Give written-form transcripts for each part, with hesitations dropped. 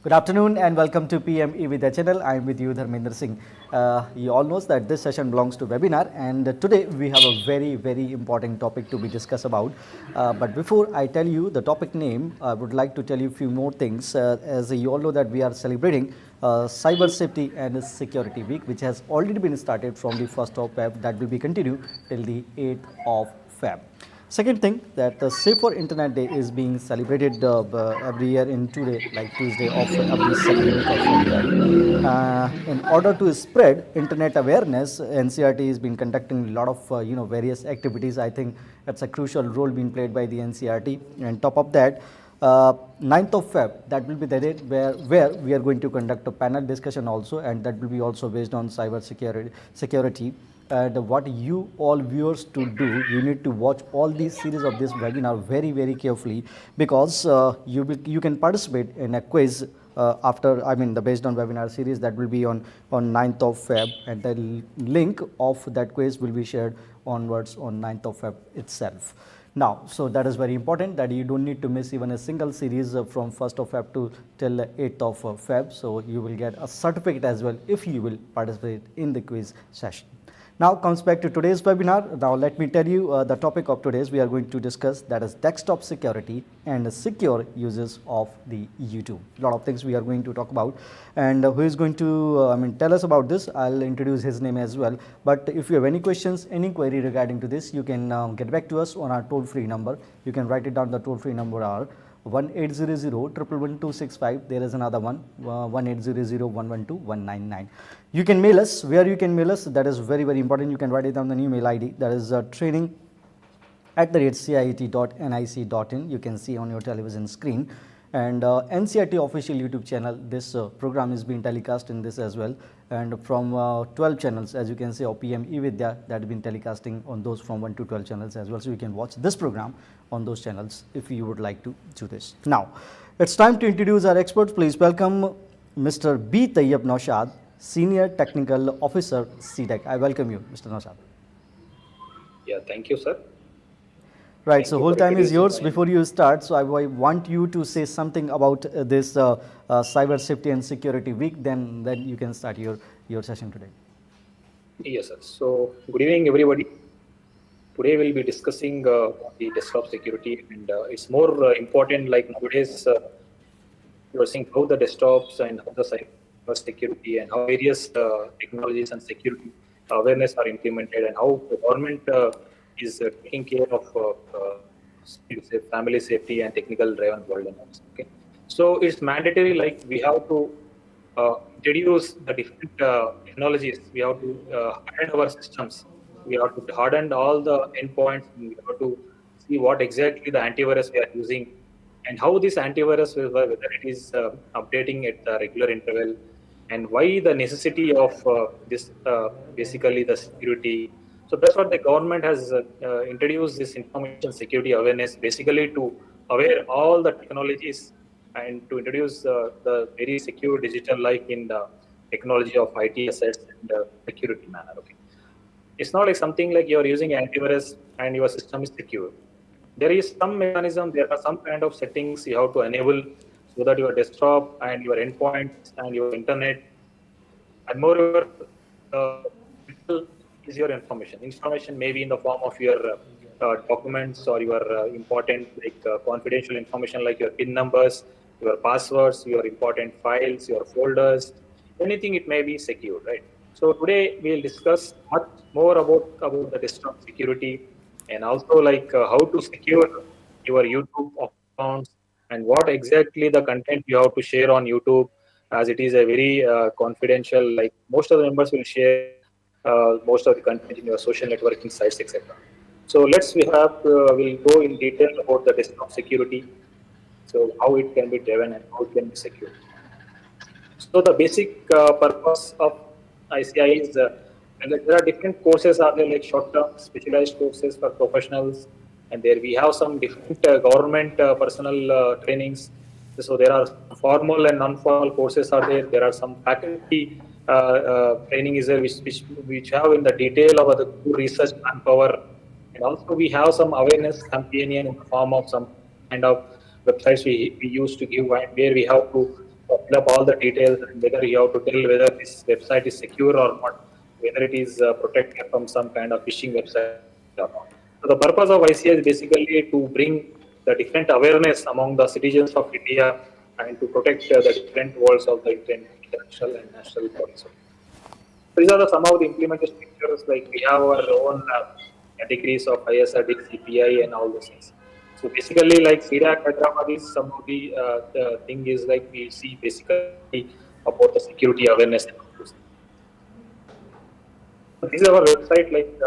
Good afternoon and welcome to VmVideocon Channel. I am with you, Dharmendra Singh. You all know that this session belongs to webinar, and today we have a very important topic to be discussed about. But before I tell you the topic name, I would like to tell you a few more things. As you all know that we are celebrating Cyber Safety and Security Week, which has already been started from the 1st of Feb. That will be continued till the 8th of Feb. Second thing, that the Safer Internet Day is being celebrated every year in today, like Tuesday of every second week of February. In order to spread internet awareness, NCERT has been conducting a lot of various activities. I think that's a crucial role being played by the NCERT. And top of that, 9th of Feb, that will be the date where we are going to conduct a panel discussion also, and that will be also based on cyber security. And what you all viewers to do, you need to watch all these series of this webinar very carefully, because you can participate in a quiz the based on webinar series that will be on 9th of Feb, and the link of that quiz will be shared onwards on 9th of Feb itself. Now, so that is very important, that you don't need to miss even a single series from 1st of Feb to till 8th of Feb. So you will get a certificate as well if you will participate in the quiz session. Now comes back to today's webinar. Now let me tell you the topic of today's we are going to discuss, that is desktop security and secure uses of the YouTube. A lot of things we are going to talk about, and who is going to tell us about this, I'll introduce his name as well. But if you have any questions, any query regarding to this, you can get back to us on our toll-free number. You can write it down. The toll-free number are 1-800-111-265. There is another one, 1-800-112-199. You can mail us. Where you can mail us, that is very important. You can write it down, the new mail ID, that is training@ciet.nic.in. You can see on your television screen. And NCERT official YouTube channel, this program is being telecast in this as well, and from 12 channels, as you can see, of VmVidya, that has been telecasting on those from 1 to 12 channels as well. So you can watch this program on those channels if you would like to do this. Now it's time to introduce our experts. Please welcome Mr. B. Tayyab Naushad, Senior Technical Officer, CTech. I welcome you, Mr. Naushad. Yeah, thank you, sir. Right, so whole time is yours. Before you start, so I want you to say something about this Cyber Safety and Security Week, then you can start your session today. Yes, sir. So good evening, everybody. Today we'll be discussing the desktop security, and it's more important, like nowadays you are seeing how the desktops and how the cyber security and how various technologies and security awareness are implemented, and how the government is taking care of family safety and technical driven world. Okay, so it's mandatory, like we have to introduce the different technologies. We have to harden our systems. We have to harden all the endpoints. We have to see what exactly the antivirus we are using, and how this antivirus, whether it is updating at the regular interval, and why the necessity of this basically the security. So that's what the government has introduced, this information security awareness, basically to aware all the technologies and to introduce the very secure digital life in the technology of IT assets and security manner. Okay, it's not like something like you are using antivirus and your system is secure. There is some mechanism, there are some kind of settings you have to enable so that your desktop and your endpoints and your internet and moreover is your information. Information may be in the form of your documents or your important confidential information like your PIN numbers, your passwords, your important files, your folders, anything it may be secure, right? So today we'll discuss much more about the desktop security, and also how to secure your YouTube accounts and what exactly the content you have to share on YouTube, as it is a very confidential, like most of the members will share most of the content in your social networking sites, etc. So we'll go in detail about the desktop security, so how it can be driven and how it can be secured. So the basic purpose of ICI is there are different courses are there, like short-term specialized courses for professionals, and there we have some different government personal trainings. So there are formal and non-formal courses are there. There are some faculty training is there which have in the detail of the research manpower, and also we have some awareness companion in the form of some kind of websites we used to give, where we have to fill up all the details, and whether you have to tell whether this website is secure or not, whether it is protected from some kind of phishing website or not. So the purpose of ICI is basically to bring the different awareness among the citizens of India and to protect the different worlds of the international and national bodies. So these are some of the implementation features, like we have our own categories of ISRD, CPI and all those things. So basically, like CDAC Hyderabad is some of the thing is like we see basically about the security awareness. So this is our website, like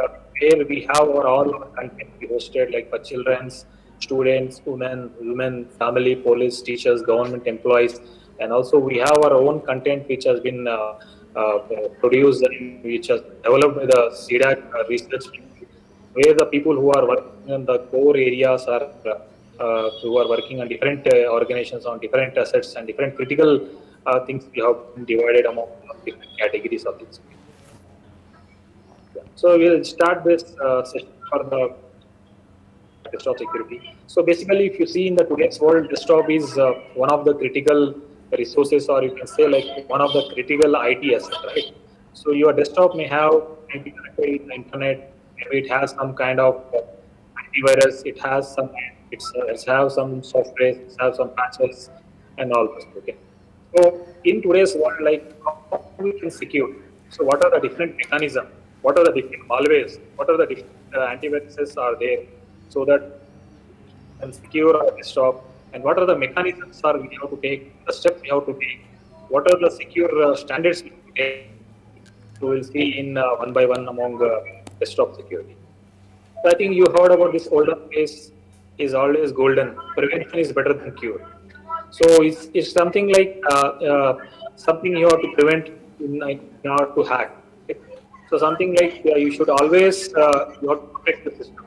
where we have all our content we hosted, like for children's, students, women, family, police, teachers, government employees, and also we have our own content which has been produced and which has developed by the CDAC research, where the people who are working in the core areas are who are working on different organizations on different assets and different critical things we have divided among different categories of things. So we'll start this session for the desktop security. So basically, if you see in the today's world, desktop is one of the critical resources, or you can say like one of the critical IT assets, right? So your desktop may have maybe connected the internet, maybe it has some kind of antivirus, it has some software, it has some patches and all this. Okay. So in today's world, like how we can secure? So what are the different mechanisms? What are the different malwares? What are the different antiviruses are there, so that and secure our desktop, and what are the mechanisms are we have to take, the steps we have to take, what are the secure standards we have to take. So we'll see in one by one among desktop security. So I think you heard about this older phrase is always golden. Prevention is better than cure. So it's something like something you have to prevent in order to hack. So something like you should always you have to protect the system.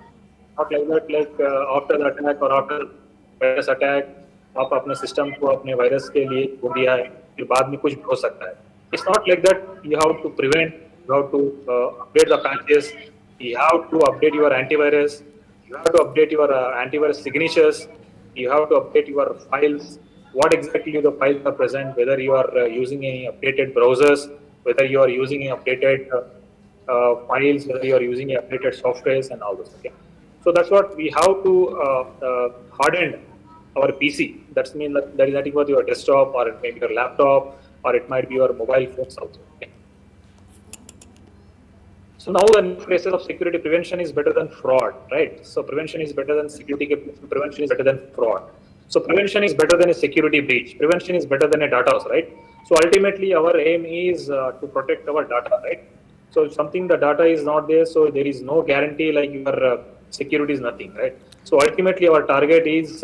Not like that, like after the attack or after virus attack, आप अपने system को अपने virus के लिए खो दिया है, फिर बाद में कुछ भी हो सकता है. It's not like that. You have to prevent. You have to update the patches. You have to update your antivirus. You have to update your antivirus signatures. You have to update your files. What exactly the files are present? Whether you are using any updated browsers, whether you are using any updated files, whether you are using updated softwares and all those. Okay. So that's what we have to harden our PC. That means that is nothing but your desktop, or it may be your laptop, or it might be your mobile phones also. Okay. So now the phrases of security: prevention is better than fraud, right? So prevention is better than security. Prevention is better than fraud. So prevention is better than a security breach. Prevention is better than a data loss, right? So ultimately, our aim is to protect our data, right? So if something the data is not there, so there is no guarantee like your security is nothing, right? So ultimately, our target is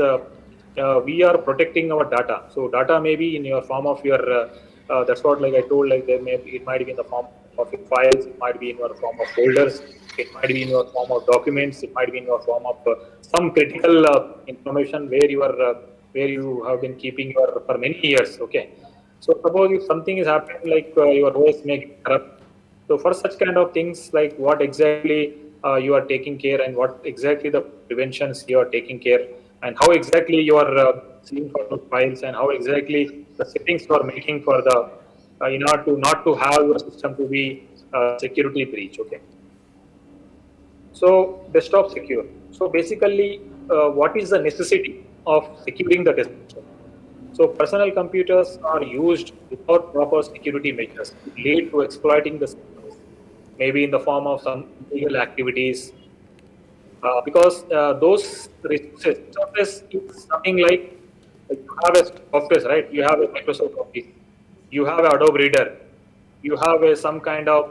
we are protecting our data. So data may be in your form of your that's what, like I told, like it might be in the form of files, it might be in your form of folders, it might be in your form of documents, it might be in your form of some critical information where you have been keeping your for many years. Okay. So suppose if something is happening, like your OS may get corrupt. So for such kind of things, like what exactly you are taking care, and what exactly the preventions you are taking care, and how exactly you are seeing for the files, and how exactly the settings you are making for the in order to not to have your system to be security breach. Okay. So desktop secure. So basically, what is the necessity of securing the desktop? So personal computers are used without proper security measures, lead to exploiting the systems, maybe in the form of some illegal activities. Because those resources is something like you have a software, right? You have a Microsoft Office, you have an Adobe Reader, you have some kind of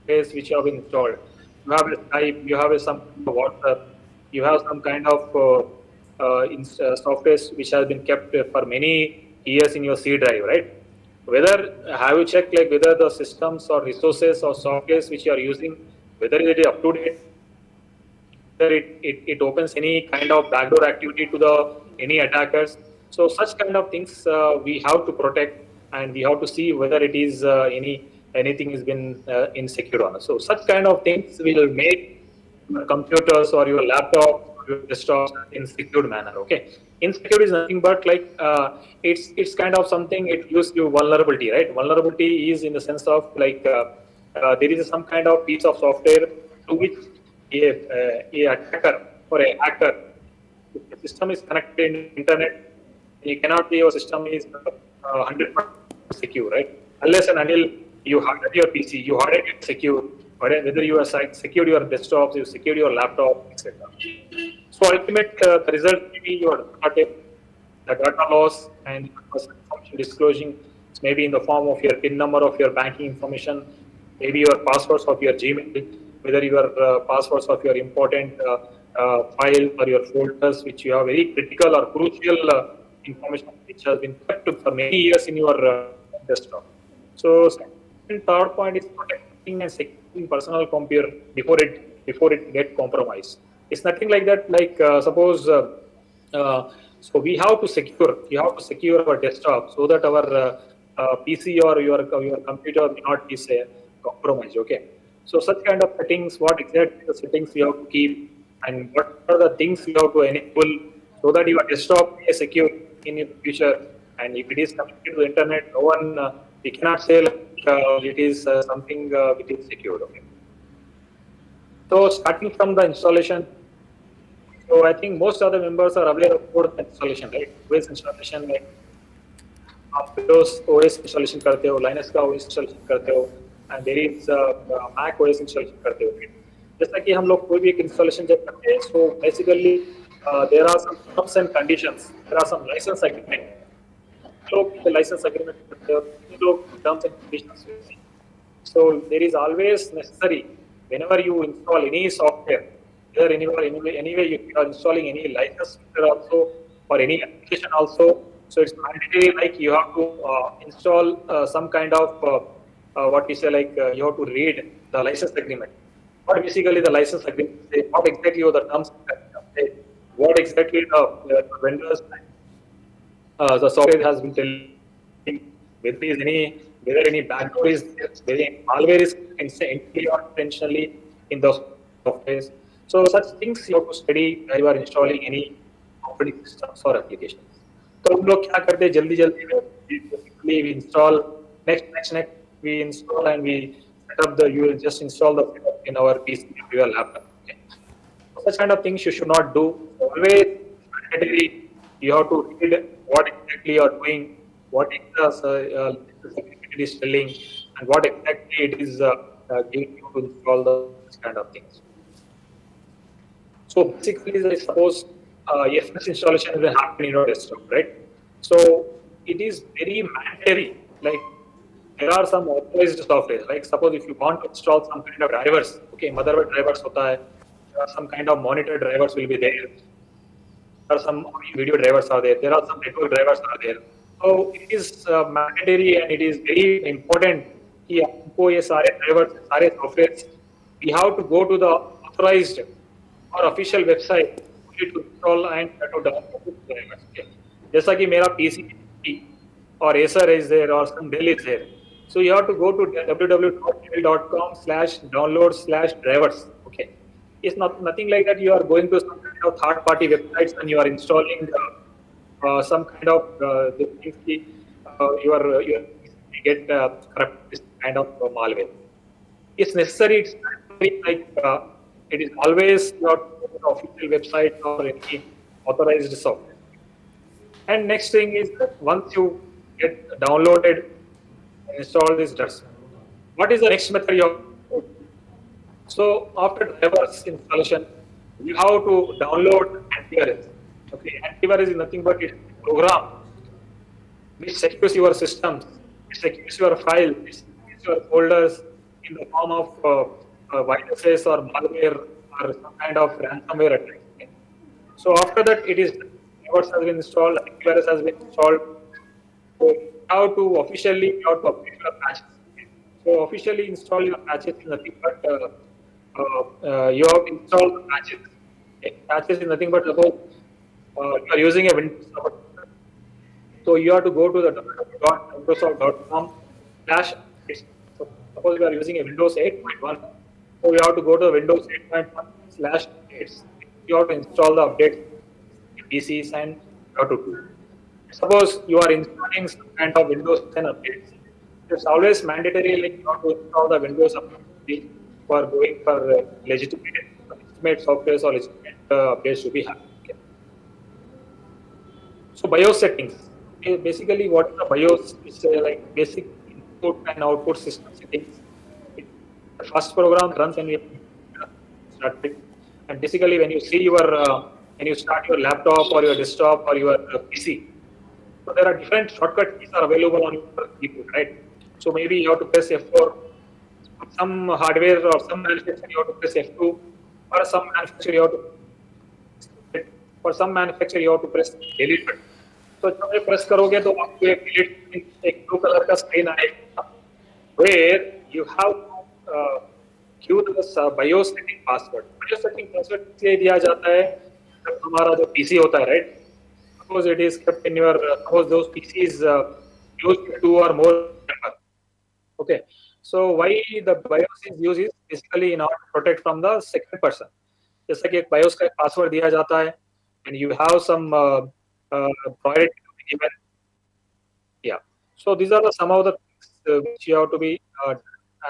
place which you have installed, you have a Skype, you have some WhatsApp, you have some kind of software which has been kept for many years in your C drive, right? Whether have you checked like whether the systems or resources or softwares which you are using, whether it is up to date, whether it opens any kind of backdoor activity to the any attackers. So such kind of things we have to protect, and we have to see whether it is anything has been insecure on us. So such kind of things will make your computers or your laptop, your desktops in secured manner. Okay, insecure is nothing but like it's kind of something, it gives you vulnerability, right? Vulnerability is in the sense of like there is some kind of piece of software to which a attacker or a hacker, if the system is connected in internet, you cannot say your system is 100% secure, right? Unless and until you harden your PC, you harden it secure, whether you have secured your desktops, you secured your laptop, etc. So ultimate the result may be your data loss and personal information disclosing, maybe in the form of your PIN number of your banking information, maybe your passwords of your Gmail, whether your passwords of your important file or your folders, which you have very critical or crucial information which has been kept for many years in your desktop. So third point is protecting and securing personal computer before it get compromised. It's nothing like that. Like suppose so we have to secure our desktop so that our PC or your computer may not be say compromised. Okay. So such kind of settings, what exactly the settings we have to keep, and what are the things we have to enable so that your desktop is secure in the future. And if it is connected to the internet, no one we cannot say like, it is something which is secured. Okay. So starting from the installation, so I think most of the members are aware about the installation, right? OS installation, like आप Windows OS installation करते हो, Linux का OS installation करते हो, and there is Mac OS installation करते हो. जैसा कि हम लोग कोई भी एक installation जब करते हैं, so basically there are some terms and conditions, there are some license agreement. लोग the license agreement करते हो, लोग terms and conditions. So there is always necessary whenever you install any software, either anyway you are installing any license also or any application also. So it's mandatory, like you have to install some kind of what we say, like you have to read the license agreement. What basically the license agreement say, what exactly are the terms say, what exactly the vendors the software has been telling, whether any backdoor is there, whether any malware is intentionally or intentionally in those softwares. So such things you have to study while you are installing any operating systems or applications. तो हम लोग क्या करते हैं जल्दी basically we install next we install and we set up you will just install the in our PC or your laptop. Okay. Such kind of things you should not do. Always mandatory, you have to read what exactly you are doing, what is the it is telling, and what exactly it is giving you to install this kind of things. So basically, I suppose first installation will happen in your desktop, right? So it is very mandatory. Like there are some authorized software. Like suppose if you want to install some kind of drivers, okay, motherboard drivers hota hai, there are some kind of monitor drivers will be there. There are some video drivers are there. There are some network drivers are there. So it is mandatory and it is very important कि आपको ये सारे drivers, सारे softwares, we have to go to the authorized or official website to install and to download the drivers. Okay. जैसा कि मेरा PC or Acer is there or some Dell is there. So you have to go to www.dell.com/download/drivers. Okay. It's nothing like that. You are going to some kind of third-party websites and you are installing some kind of things. You get corrupt this kind of malware. It's necessary. It's like it is always not official website or any authorized software. And next thing is that once you get downloaded and install this drivers, what is the next method you have? So after drivers installation, you have to download Antivirus. Okay, Antivirus is nothing but a program which secures your systems, it secures your files, it secures your folders in the form of viruses or malware or some kind of ransomware attack. Okay. So after that, it is drivers has been installed, Antivirus has been installed. So how to officially update your patches. Okay. So officially install your patches is nothing but you have to install the patches. Okay. Patches is nothing but suppose you are using a Windows server. So you have to go to the www.microsoft.com/. So suppose you are using a Windows 8.1. So you have to go to Windows 8.1/8. you have to install the update PCs and you have to do. Suppose you are installing some kind of Windows 10 updates. It's always mandatory, like you have to install the Windows update for going for legitimate software or legitimate updates to be happening. Okay. So BIOS settings. Okay, basically, what is the BIOS? It's like basic input and output system settings. The first program runs when you start it. And basically, when you see when you start your laptop or your desktop or your PC, so there are different shortcut keys are available on your keyboard, right? So maybe you have to press F4. Some hardware or some manufacturer you have to press F2, or some manufacturer you have to, for some manufacturer you have to press delete button. So जब ये press करोगे तो आपको एक delete एक blue color का screen आएगा, where you have queue the BIOS setting password. BIOS setting password इसलिए दिया जाता है जब हमारा जो PC होता है, right? Suppose it is kept in your suppose those PCs used with 2 or more members. Okay, so why the BIOS is used is basically in order to protect from the second person. जैसा कि एक BIOS का password दिया जाता है, and you have some priority to be given. Yeah, so these are some of the things which you have to be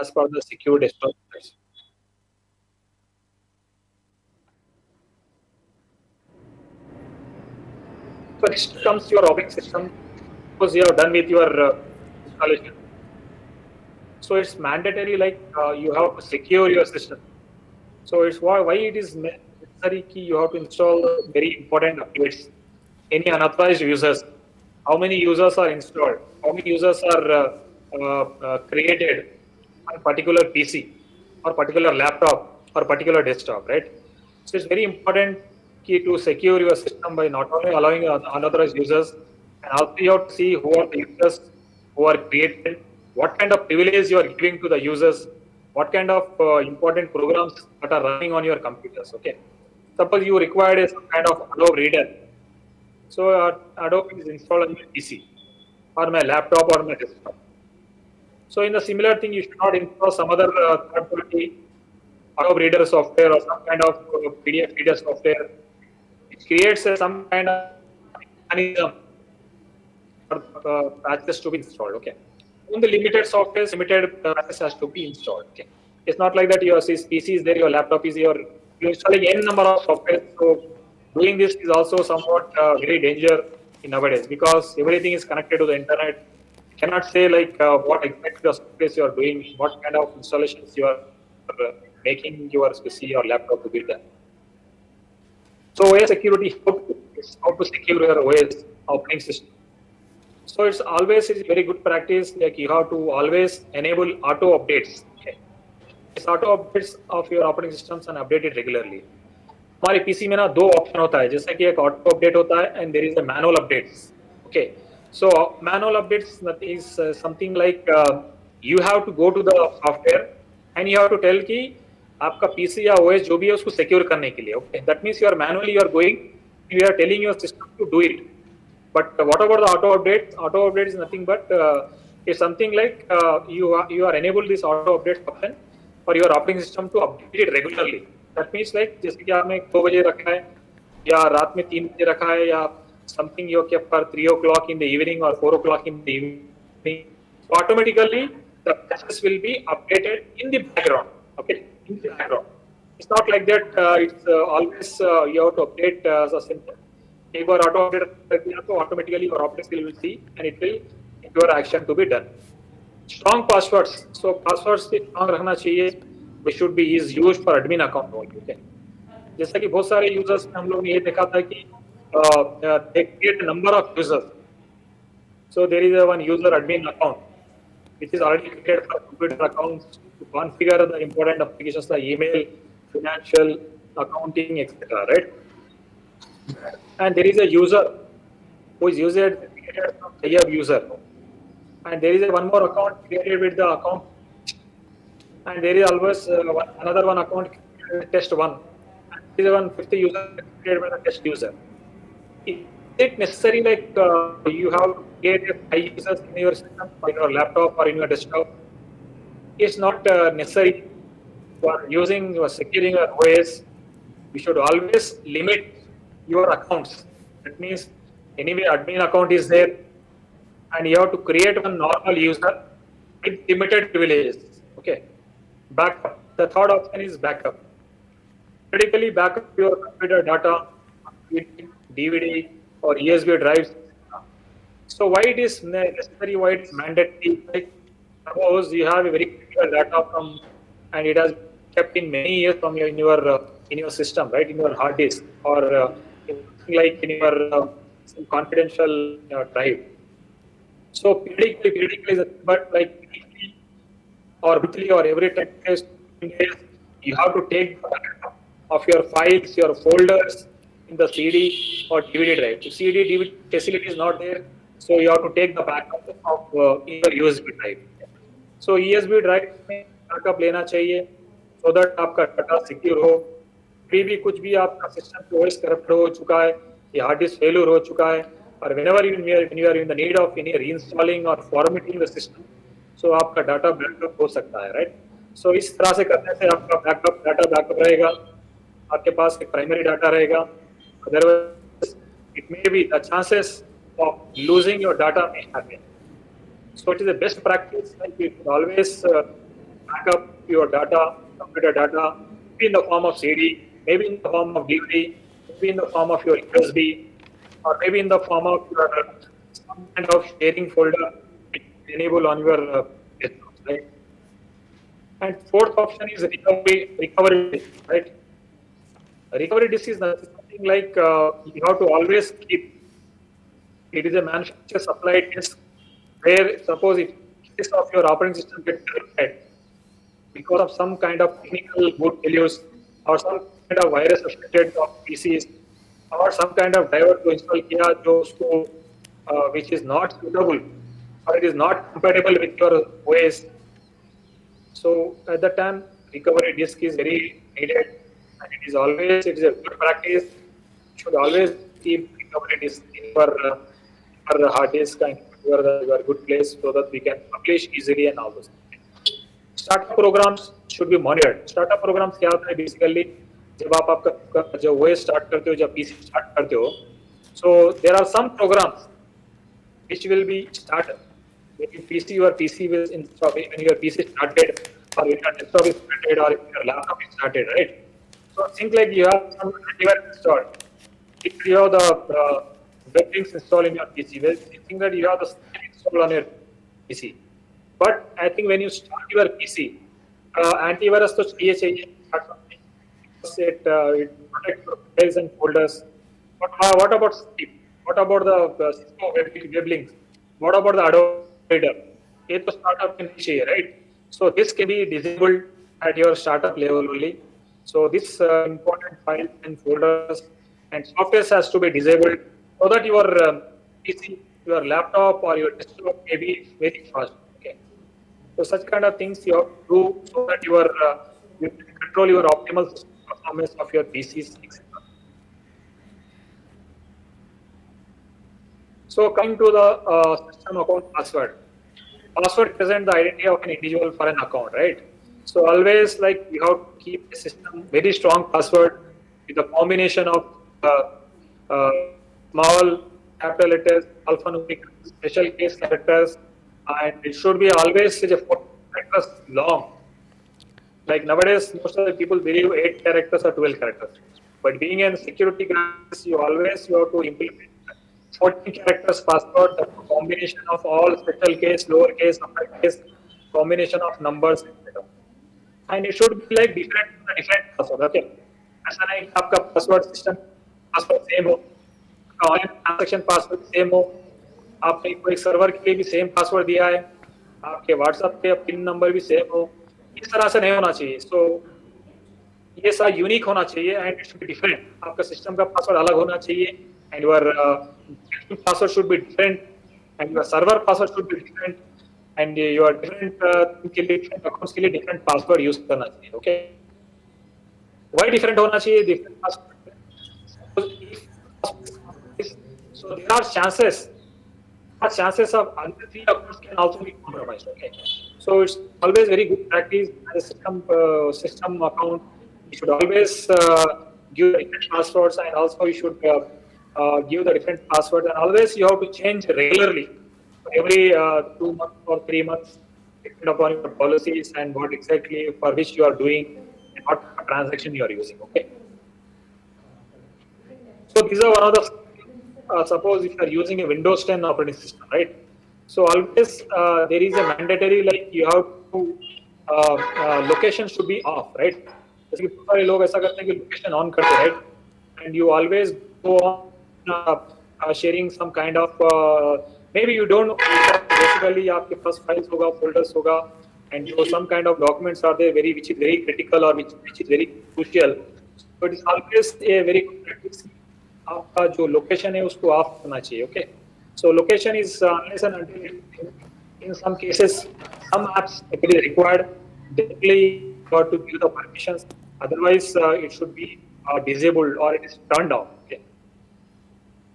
as per the secure desktop. So next comes your operating system. Suppose you are done with your installation. So it's mandatory, like you have to secure your system. So it's why it is necessary that you have to install very important updates. Any unauthorized users, how many users are installed, how many users are created on a particular PC or particular laptop or particular desktop, right? So it's very important key to secure your system by not only allowing unauthorized users, and also you have to see who are the users who are created, what kind of privilege you are giving to the users, what kind of important programs that are running on your computers. Okay, suppose you required some kind of Adobe reader, so Adobe is installed on your PC or my laptop or my desktop. So in the similar thing, you should not install some other third-party Adobe reader software or some kind of PDF reader software. It creates some kind of mechanism for patches to be installed. Okay, only limited software, limited patches has to be installed. Okay, it's not like that your PC is there, your laptop is here, you're installing n number of software. So doing this is also somewhat very dangerous nowadays, because everything is connected to the internet. You cannot say like what exactly the software you are doing, what kind of installations you are making your PC or laptop to be done. So OS security, how to secure your OS operating system. So it's always is very good practice, like you have to always enable auto updates. Okay, this auto updates of your operating systems and update it regularly. हमारे PC में ना दो option होता है, जैसे कि एक auto update होता है and there is a manual updates. Okay, so manual updates is something like you have to go to the software and you have to tell कि आपका PC या OS जो भी है उसको secure करने के लिए. Okay, that means you are manually you are going, you are telling your system to do it. But what about the auto update? Auto update is nothing but it's something like you are enable this auto update option for your operating system to update it regularly. That means like जैसे कि आपने 2 बजे रखा है या रात में 3 बजे रखा है या something you kept for 3 o'clock in the evening or 4 o'clock in the evening, so automatically the patches will be updated in the background. Okay, in the background. It's not like that. It's always you have to update as a simple. एक बार auto update कर दिया तो automatically your operating will see and it will your action to be done. Strong passwords. So passwords भी strong रखना चाहिए. Which should be is used for admin account only. Okay. जैसा कि बहुत सारे users में हम लोग ने ये देखा था कि they create a number of users. So there is a one user admin account which is already created for computer accounts to configure the important applications like email, financial, accounting, etc. Right? And there is a user who is created user, and there is a one more account created with the account. And there is always another one account test one. And there is one 50 user created by the test user. Is it necessary like you have to create 5 users in your system, or in your laptop or in your desktop? It's not necessary for using or securing your OS. you should always limit your accounts. That means anyway admin account is there, and you have to create one normal user with limited privileges. Okay. Backup. The third option is backup. Critically backup your computer data, DVD or USB drives. So why it is necessary? Why it is mandatory? Like, suppose you have a very critical data from, and it has kept in many years from your in your system, right, in your hard disk, or like in your some confidential drive. So periodically is but like weekly or monthly or every 10 days, you have to take the backup of your files, your folders in the CD or DVD drive. If CD DVD facility is not there, so you have to take the backup of in your USB drive. So USB drive में backup लेना चाहिए, so that आपका data secure हो. भी कुछ भी आपका system OS corrupt हो चुका है, या हार्ड डिस्क फेलियर हो चुका है, और whenever you are in the need of any reinstalling or formatting the system, so आपका डाटा बैकअप हो सकता है, right? So इस तरह से करने से आपका डाटा बैकअप रहेगा, आपके पास एक प्राइमरी डाटा रहेगा. Otherwise, it may be the chances of losing your data may happen. So it is a best practice, like you should always back up your data, computer data, maybe in the form of CD, maybe in the form of DVD, maybe in the form of your USB, or maybe in the form of your some kind of sharing folder enable on your desktop, right? And fourth option is recovery disk, right? Recovery disk is something like you have to always keep. It is a manufacturer supplied disk where suppose if case of your operating system gets corrupted because of some kind of technical boot failures or some kind of virus affected of PCs or some kind of driver to install किया जो उसको which is not suitable or it is not compatible with your OS. So at that time recovery disk is very needed, and it is a good practice. You should always keep recovery disk in your hard disk and your good place so that we can publish easily and all those things. Startup programs should be monitored. Startup programs क्या होता है basically जब आप आपका जो OS start करते हो, जब PC start करते हो, so there are some programs which will be started. When your PC will install, when your PC started, or when your desktop is started, or when your laptop is started, right? So think like you have some antivirus installed. If you have the web links installed in your PC, well, you think that you have the same installed on your PC. But I think when you start your PC, antivirus तो चाहिए start something. It protects your files and folders. But what about Steam? What about the Cisco web links? What about the Adobe Reader? ये तो startup में नहीं चाहिए, right? So this can be disabled at your startup level only. So this important files and folders and software has to be disabled so that your PC, your laptop or your desktop may be very fast. Okay. So such kind of things you have to do so that you can control your optimal performance of your PCs, etc. So coming to the system account password. Password represents the identity of an individual for an account, right? So always like you have to keep a system very strong password with a combination of small capital letters, alphanumeric, special case characters, and it should be always 4 characters long. Like nowadays, most of the people believe 8 characters or 12 characters. But being in security guys, you have to implement 14 characters password, the combination of all special case, lowercase, uppercase, combination of numbers, etc. And it should be like different password. Okay. ऐसा नहीं कि आपका password system password same हो, online transaction password same हो, आपने कोई server के लिए भी सेम पासवर्ड दिया है, आपके व्हाट्सएप पे पिन नंबर भी सेम हो, इस तरह से नहीं होना चाहिए. सो ये सारा यूनिक होना चाहिए and it should be different. आपका सिस्टम का पासवर्ड अलग होना चाहिए and your password should be different and your server password should be different and your different के लिए डिफरेंट अकाउंट्स के लिए डिफरेंट पासवर्ड यूज करना चाहिए. ओके. Why different होना चाहिए? Different password. So there are chances of other 3 accounts can also be compromised. Okay. So it's always very good practice as a system account. You should always give different passwords, and also you should give the different passwords, and always you have to change regularly every 2 months or 3 months, depending upon your policies and what exactly for which you are doing and what transaction you are using. Okay. So these are one of the suppose if you are using a Windows 10 operating system, right? So always there is a mandatory like you have to location should be off, right? जैसे कि बहुत सारे लोग ऐसा करते हैं कि location on करते हैं, right? And you always go on sharing some kind of maybe you don't know basically आपके पास files होगा, folders होगा, and so some kind of documents are there which is very critical or which is very crucial. So it is always a very good practice. आपका जो location है उसको off करना चाहिए, okay? So location is unless and until in some cases some apps it is required. Definitely you have to give the permissions. Otherwise it should be disabled or it is turned off. Okay.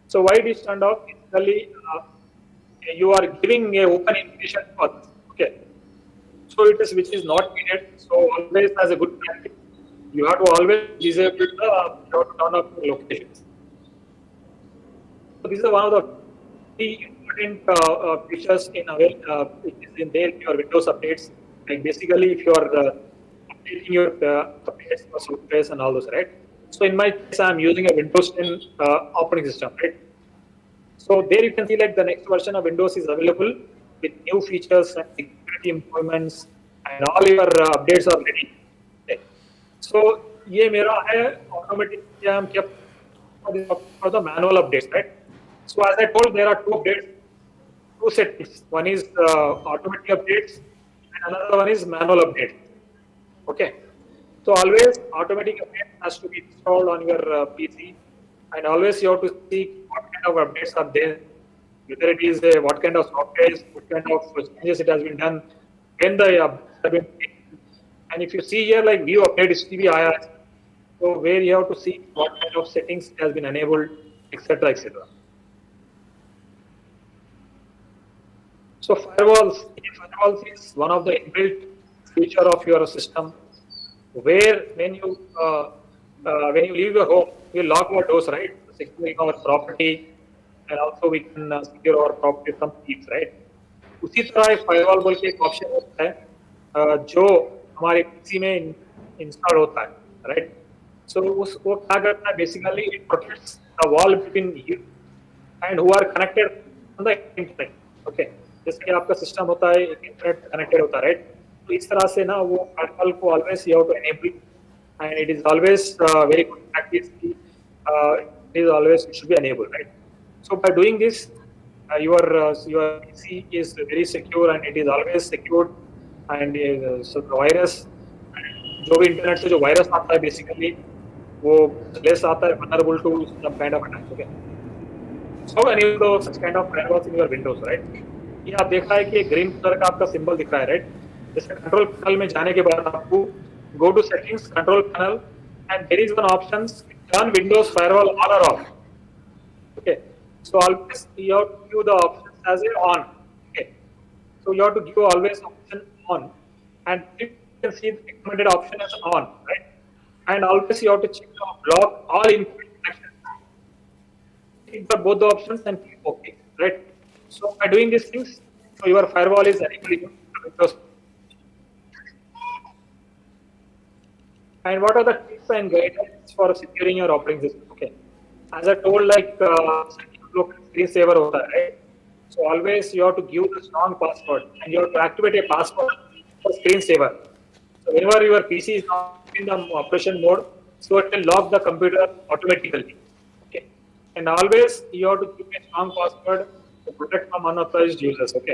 So why it is turned off? Basically you are giving a open invitation for this. Okay. So it is which is not needed. So always as a good practice, you have to always disable the you have to turn off the locations. So this is one of the important features in your Windows updates. Like basically, if you are updating your updates for software and all those, right? So in my case, I'm using a Windows 10 operating system, right? So there you can see like the next version of Windows is available with new features and security improvements, and all your updates are ready. Okay. So ये मेरा है automatic for the manual updates, right? So as I told, there are two updates, two settings. One is automatic updates, and another one is manual update. Okay. So always automatic update has to be installed on your PC, and always you have to see what kind of updates are there, whether it is what kind of software, what kind of changes it has been done, when the updates have been taken. And if you see here like view update is TVIR, so where you have to see what kind of settings has been enabled, etc., etc. So firewalls is one of the inbuilt feature of your system, where when you leave your home, we lock our doors, right? Securing our property, and also we can secure our property from thieves, right? उसी तरह एक firewall बोल के एक option होता है जो हमारे PC में install होता है, right? So वो क्या करता है? Basically it protects the wall between you and who are connected on the internet. Okay. जैसे कि आपका सिस्टम होता है इंटरनेट कनेक्टेड होता है, राइट? तो इस तरह से ना वो प्रोटोकॉल को always you have to enable, and it is always very good practice की it is always it should be enabled, right? So by doing this your PC is very secure and it is always secured, and so the virus जो भी internet से जो virus आता है basically वो less आता है vulnerable to some kind of attack. Okay. So enable such kind of firewalls in your Windows, right? ये आप देख रहा है कि ग्रीन कलर का आपका सिंबल दिख रहा है, राइट? जैसे कंट्रोल पैनल में जाने के बाद आपको go to settings, control panel, and there is one option turn Windows firewall on और off. Okay, so always you have to give the option as a on. Okay, so you have to give always option on, and you can see the recommended option as on, right? And always you have to check the block all input connections. Tick the both the options and click okay, right? So by doing these things, so your firewall is enabled. And what are the tips and guidelines for securing your operating system? Okay, as I told, like screensaver hota hai, right? So always you have to give the strong password, and you have to activate a password for screensaver. So whenever your PC is not in the operation mode, so it will lock the computer automatically. Okay, and always you have to give a strong password to protect from unauthorized users. Okay,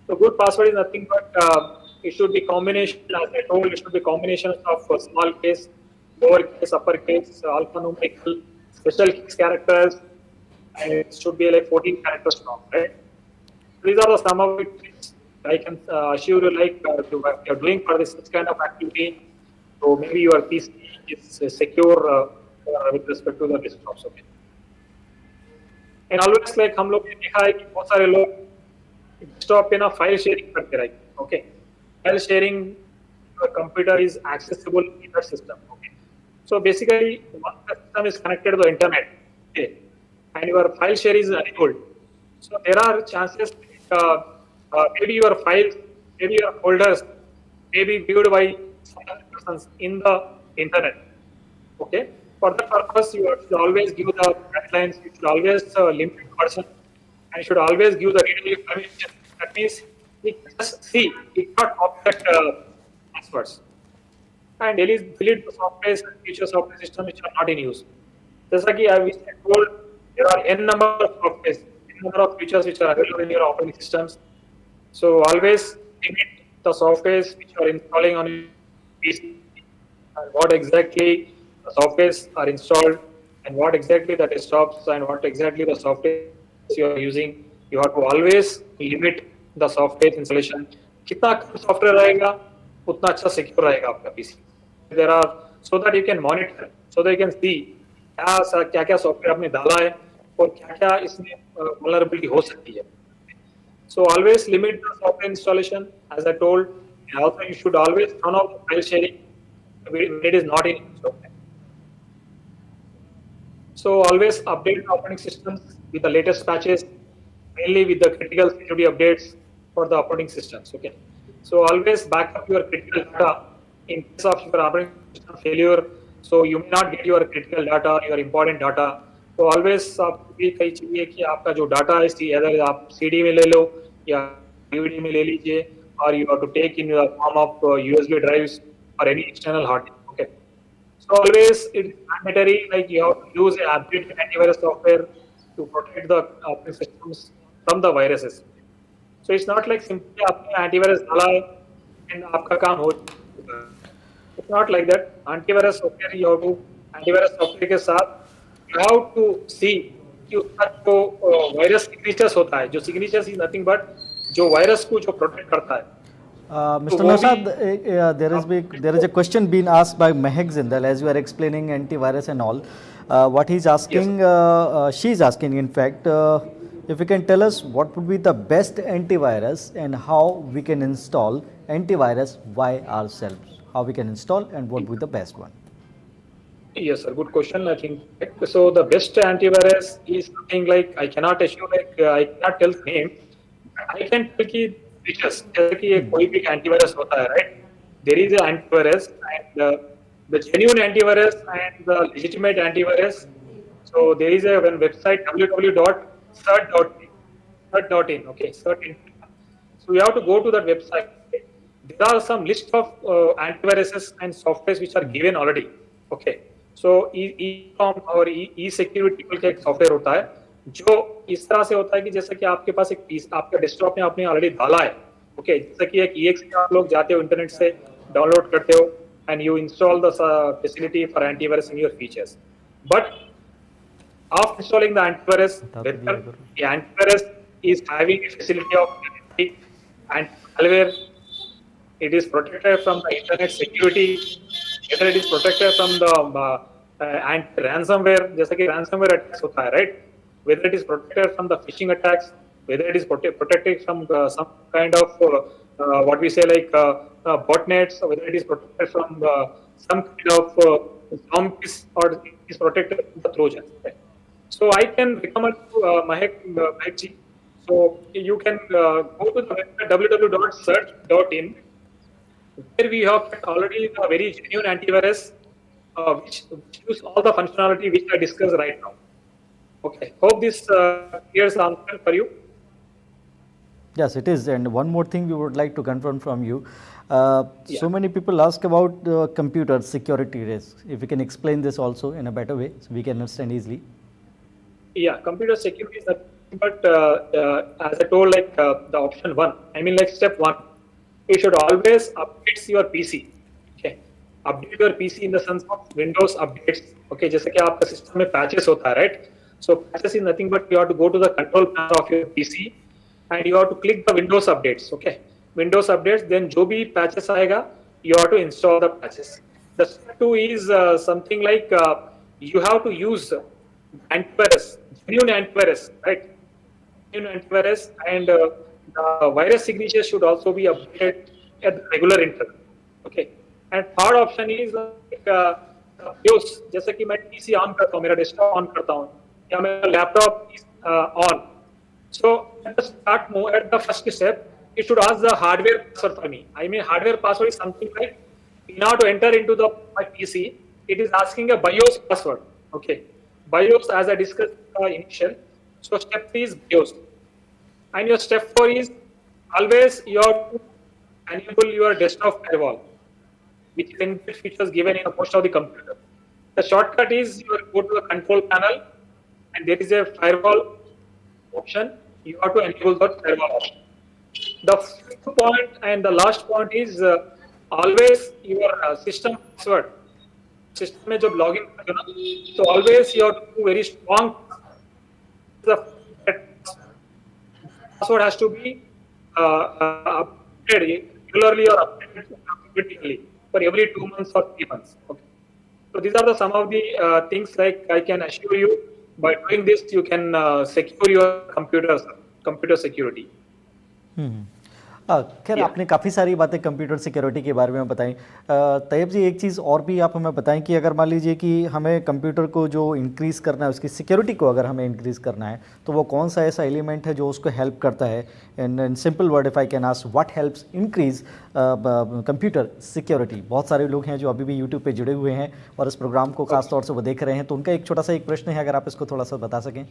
so good password is nothing but it should be combination, as I told, it should be combination of small case, lower case, upper case, alphanumerical, special case characters, and it should be like 14 characters long, right? These are the some of it I can assure you, like you're doing for this kind of activity, so maybe your PC is secure with respect to the desktops. Okay. And always like हम लोग ने देखा है कि बहुत सारे लोग desktop पे ना फाइल शेयरिंग करते रहते हैं. Okay, file sharing computer is accessible in that system. Okay, So basically, once the system is connected to the internet, okay, and your file share is enabled, so there are chances maybe your files, maybe your folders may be viewed by some other persons in the internet. Okay. For that purpose, you should always give the guidelines. You should always limit the person, and you should always give the readability permission. That means he can just see, he cannot object passwords. And delete the software and feature software systems which are not in use. जैसा कि I told, there are n number of softwares, n number of features which are available in your operating systems. So always limit the softwares which you are installing on your PC, and what exactly the softwares are installed, and what exactly the desktops and what exactly the software you are using. You have to always limit the software installation. कितना कम software रहेगा, उतना अच्छा secure रहेगा आपका PC. There are, so that you can monitor, so that you can see क्या क्या software आपने डाला है और क्या क्या इसमें vulnerability हो सकती है. So always limit the software installation, as I told. And also, you should always turn off the file sharing when it is not in use. So always update the operating systems with the latest patches, mainly with the critical security updates for the operating systems. Okay. So always back up your critical data in case of your operating system failure. So you may not get your critical data, your important data. तो always आपको भी कही चाहिए कि आपका जो data है अगर आप CD में ले लो या DVD में ले लीजिए, और you have to take in the form of USB drives or any external hard disk. Okay. So always it is mandatory, like you have to use an updated antivirus software to protect the operating systems from the viruses. So it's not like simply आपने antivirus डाला है and आपका काम हो चुका है. It's not like that. Antivirus software you have to antivirus software के साथ you have to see कि उसका जो वायरस सिग्नेचर्स होता है, जो सिग्नेचर्स इज नथिंग बट जो वायरस को जो प्रोटेक्ट करता है. Mr. Nausad, there is a question being asked by Mehak Zindal as you are explaining antivirus and all. What he's asking, yes. She's asking, in fact, if you can tell us what would be the best antivirus and how we can install antivirus by ourselves. How we can install and what would be the best one? Yes, sir. Good question. I think so. The best antivirus is something like I cannot assure, like I cannot tell the name. I can tell कि features. जैसे कि कोई भी antivirus होता है, right? There is an antivirus and the genuine antivirus and the legitimate antivirus. So there is a website www.cert.in. Cert.in. Okay, cert.in. So you have to go to that website. There are some list of antiviruses and softwares which are given already. Okay. So e-com और e-security का एक software होता है जो इस तरह से होता है कि जैसे कि आपके पास एक पीस आपके डेस्कटॉप में आपने ऑलरेडी डाला है. ओके, जैसे कि एक exe आप लोग जाते हो इंटरनेट से डाउनलोड करते हो and you install the facility for antivirus in your features. But after installing the antivirus, the antivirus is having a facility of anti-malware. It is protected from the internet security. Whether it is protected from the ransomware, जैसे कि ransomware attacks होता है, right? Whether it is protected from the phishing attacks, whether it is protected from some kind of what we say like botnets, or whether it is protected from some kind of zombies, or it is protected from the Trojans. Right? So I can recommend to Mahek ji. So you can go to the website www.search.in, where we have already a very genuine antivirus which use all the functionality which I discussed right now. Okay, hope this clears the answer for you. Yes, it is. And one more thing we would like to confirm from you. So many people ask about computer security risks. If you can explain this also in a better way, so we can understand easily. Yeah, computer security is nothing but as I told, like the option 1, I mean like step 1, you should always update your PC. Okay, update your PC in the sense of Windows updates. Okay, जैसे कि आपका system में patches होता है, right? So patches is nothing but you have to go to the control panel of your PC and you have to click the Windows updates. Okay, Windows updates. Then जो भी patches आएगा, you have to install the patches. The step 2 is something like you have to use antivirus, genuine antivirus, right? Genuine antivirus, and the virus signature should also be updated at the regular interval. Okay, and third option is like, BIOS, जैसे कि मैं PC on करता हूँ, मेरा desktop on करता हूँ या मेरा laptop on, so at the start mode, at the first step, it should ask the hardware password for me. I mean, hardware password is something like, in order to enter into my PC, it is asking a BIOS password. Okay, BIOS, as I discussed initial. So step 3 is BIOS, and your step 4 is always you have to enable your desktop firewall, which is inbuilt features given in most of the computer. The shortcut is you go to the control panel, and there is a firewall option. You have to enable that firewall option. The fifth point and the last point is always your system password. System में जब login करते हो ना, so always you have to do very strong. The password has to be updated regularly or updated repeatedly for every 2 months or 3 months. Okay. So these are some of the things, like I can assure you, by doing this you can secure your computer security. खैर आपने काफ़ी सारी बातें computer security के बारे में बताई। तैयब जी, एक चीज़ और भी आप हमें बताएं कि अगर मान लीजिए कि हमें कंप्यूटर को जो इंक्रीज़ करना है, उसकी सिक्योरिटी को अगर हमें इंक्रीज़ करना है, तो वो कौन सा ऐसा एलिमेंट है जो उसको हेल्प करता है? In simple word if I can ask, what helps increase computer security? बहुत सारे लोग हैं जो अभी भी यूट्यूब पे जुड़े हुए हैं और इस प्रोग्राम को खास तौर से वो देख रहे हैं, तो उनका एक छोटा सा एक प्रश्न है, अगर आप इसको थोड़ा सा बता सकें।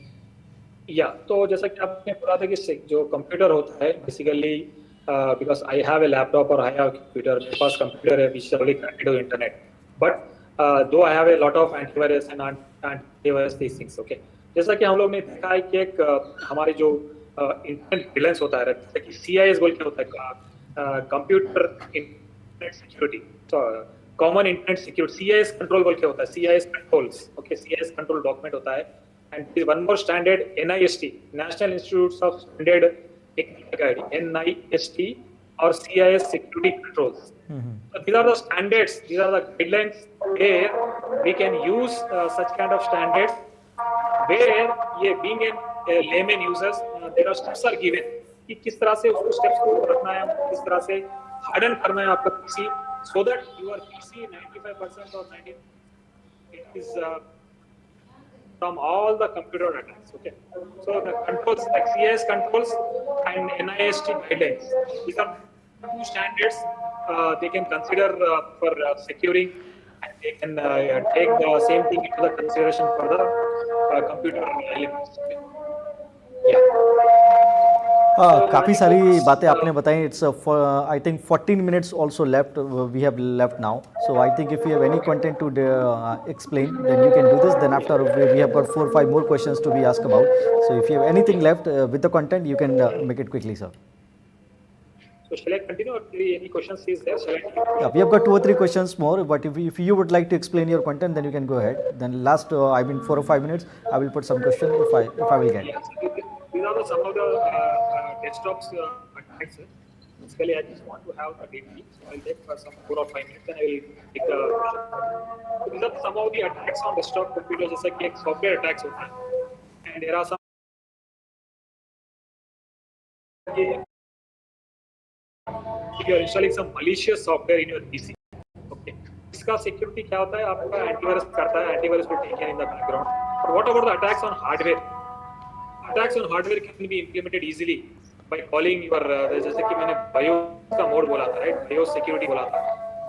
तो जैसा कि आपने बोला था कि जो कंप्यूटर होता है, basically because I have a laptop or I have a computer, मेरे पास कंप्यूटर है which is already connected to internet, but though I have a lot of antivirus and antivirus these things. Okay, जैसा कि हम लोग ने देखा है कि एक हमारे जो इंटरनेट विजिलेंस होता है, जैसे कि CIS बोल के होता है, computer internet security, common internet security, CIS control बोल के होता है, CIS controls. Okay, CIS control document होता है, and one more standard NIST, national institute of standard NIST or CIS security controls. So these are the standards, these are the guidelines where we can use such kind of standards, where being a layman users, there are steps are given कि किस तरह से उसको steps को रखना है, किस तरह से harden करना है आपका PC, so that your PC 95% or 90% is from all the computer attacks. Okay, so the controls like CIS controls and NIST guidelines, these are two standards they can consider for securing, and they can take the same thing into the consideration for the computer elements. काफ़ी सारी बातें आपने बताई। It's I think 14 minutes also left, we have left now, so I think if you have any content to explain, then you can do this. Then after we have got 4 or 5 more questions to be asked about, so if you have anything left with the content, you can make it quickly, sir. So shall I continue, or any questions is there? Shall I continue? Yeah, we have got 2 or 3 questions more, but if you would like to explain your content, then you can go ahead. Then last 4 or 5 minutes I will put some question if I will get. Yeah, so these are some of the desktops attacks. Basically, I just want to have a DTH, so I'll take for some 4 or 5 minutes and I will pick the question. So these are some of the attacks on desktop computers, जैसा कि एक software attacks होता है, and there are some if you are installing some malicious software in your PC. Okay, इसका security क्या होता है? आपका antivirus करता है, antivirus will take care in the background. But what about the attacks on hardware? Attacks on hardware can be implemented easily by calling your जैसे कि मैंने BIOS का मोड बोला था, राइट, BIOS सिक्योरिटी बोला था,